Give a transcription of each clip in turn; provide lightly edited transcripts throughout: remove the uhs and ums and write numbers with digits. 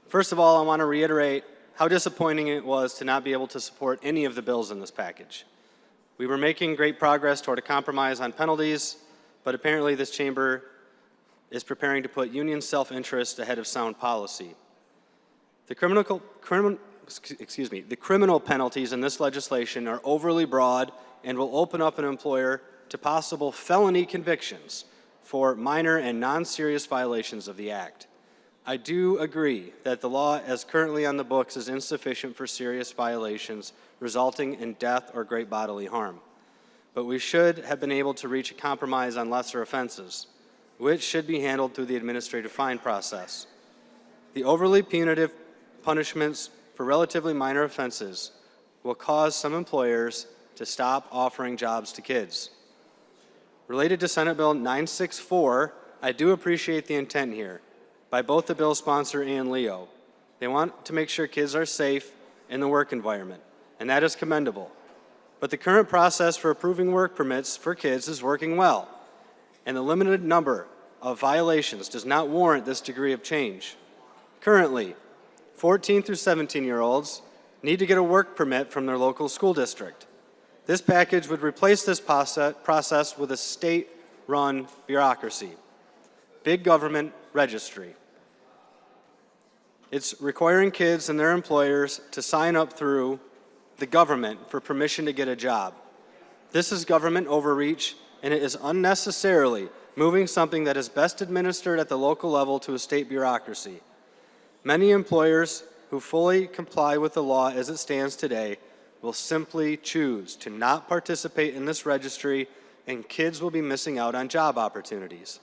First of all, I want to reiterate how disappointing it was to not be able to support any of the bills in this package. We were making great progress toward a compromise on penalties, but apparently this chamber is preparing to put union self-interest ahead of sound policy. The criminal penalties in this legislation are overly broad and will open up an employer to possible felony convictions for minor and non-serious violations of the Act. I do agree that the law as currently on the books is insufficient for serious violations resulting in death or great bodily harm. But we should have been able to reach a compromise on lesser offenses, which should be handled through the administrative fine process. The overly punitive punishments for relatively minor offenses will cause some employers to stop offering jobs to kids. Related to Senate Bill 964, I do appreciate the intent here by both the bill sponsor and Leo. They want to make sure kids are safe in the work environment, and that is commendable. But the current process for approving work permits for kids is working well, and the limited number of violations does not warrant this degree of change. Currently, 14 through 17-year-olds need to get a work permit from their local school district. This package would replace this process with a state-run bureaucracy, big government registry. It's requiring kids and their employers to sign up through the government for permission to get a job. This is government overreach, and it is unnecessarily moving something that is best administered at the local level to a state bureaucracy. Many employers who fully comply with the law as it stands today will simply choose to not participate in this registry, and kids will be missing out on job opportunities.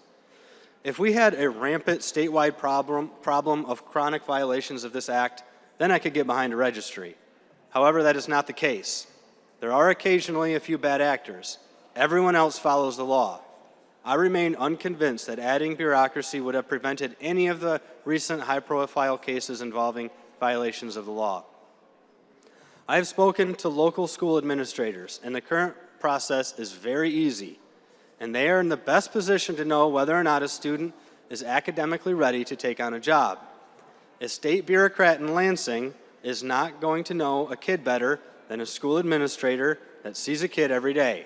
If we had a rampant statewide problem of chronic violations of this act, then I could get behind a registry. However, that is not the case. There are occasionally a few bad actors. Everyone else follows the law. I remain unconvinced that adding bureaucracy would have prevented any of the recent high-profile cases involving violations of the law. I have spoken to local school administrators, and the current process is very easy, and they are in the best position to know whether or not a student is academically ready to take on a job. A state bureaucrat in Lansing is not going to know a kid better than a school administrator that sees a kid every day.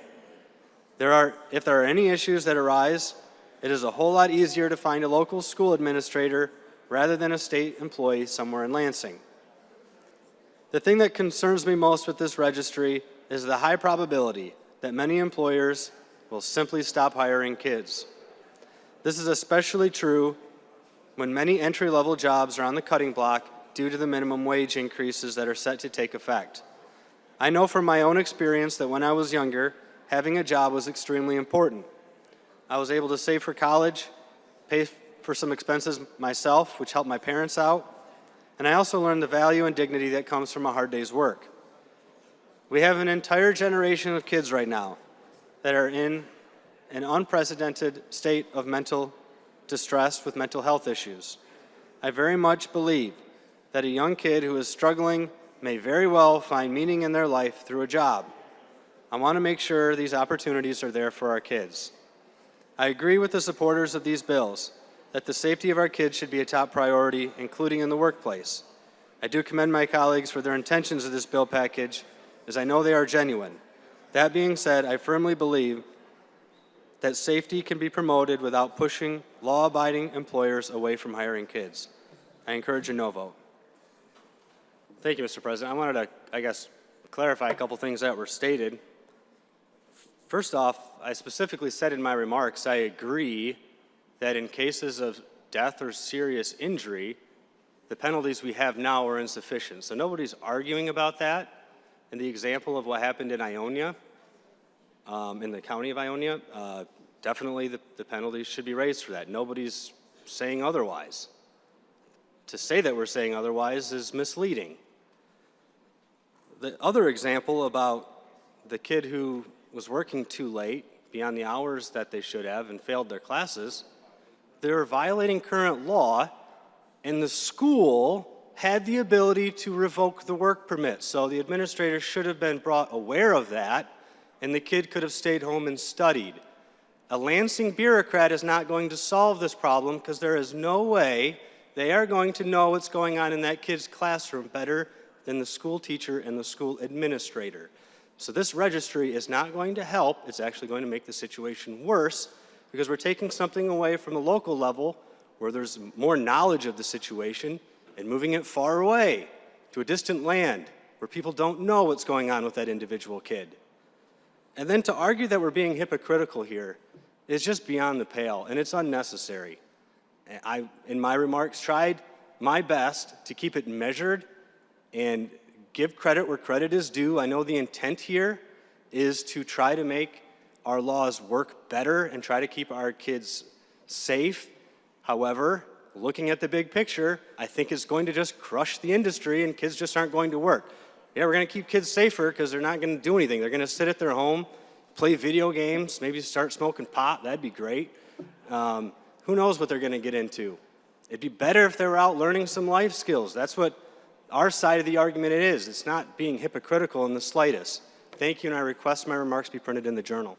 If there are any issues that arise, it is a whole lot easier to find a local school administrator rather than a state employee somewhere in Lansing. The thing that concerns me most with this registry is the high probability that many employers will simply stop hiring kids. This is especially true when many entry-level jobs are on the cutting block due to the minimum wage increases that are set to take effect. I know from my own experience that when I was younger, having a job was extremely important. I was able to save for college, pay for some expenses myself, which helped my parents out, and I also learned the value and dignity that comes from a hard day's work. We have an entire generation of kids right now that are in an unprecedented state of mental distress with mental health issues. I very much believe that a young kid who is struggling may very well find meaning in their life through a job. I want to make sure these opportunities are there for our kids. I agree with the supporters of these bills that the safety of our kids should be a top priority, including in the workplace. I do commend my colleagues for their intentions of this bill package, as I know they are genuine. That being said, I firmly believe that safety can be promoted without pushing law-abiding employers away from hiring kids. I encourage a no vote. Thank you, Mr. President. I wanted to, clarify a couple things that were stated. First off, I specifically said in my remarks, I agree that in cases of death or serious injury, the penalties we have now are insufficient. So nobody's arguing about that. And the example of what happened in Ionia, in the county of Ionia, definitely the penalties should be raised for that. Nobody's saying otherwise. To say that we're saying otherwise is misleading. The other example about the kid who was working too late, beyond the hours that they should have, and failed their classes, they're violating current law, and the school had the ability to revoke the work permit. So the administrator should have been brought aware of that, and the kid could have stayed home and studied. A Lansing bureaucrat is not going to solve this problem because there is no way they are going to know what's going on in that kid's classroom better than the school teacher and the school administrator. So this registry is not going to help. It's actually going to make the situation worse because we're taking something away from the local level where there's more knowledge of the situation and moving it far away to a distant land where people don't know what's going on with that individual kid. And then to argue that we're being hypocritical here is just beyond the pale, and it's unnecessary. I, in my remarks, tried my best to keep it measured and give credit where credit is due. I know the intent here is to try to make our laws work better and try to keep our kids safe. However, looking at the big picture, I think it's going to just crush the industry and kids just aren't going to work. Yeah, we're going to keep kids safer because they're not going to do anything. They're going to sit at their home, play video games, maybe start smoking pot. That'd be great. Who knows what they're going to get into? It'd be better if they were out learning some life skills. That's what our side of the argument it is. It's not being hypocritical in the slightest. Thank you, and I request my remarks be printed in the journal.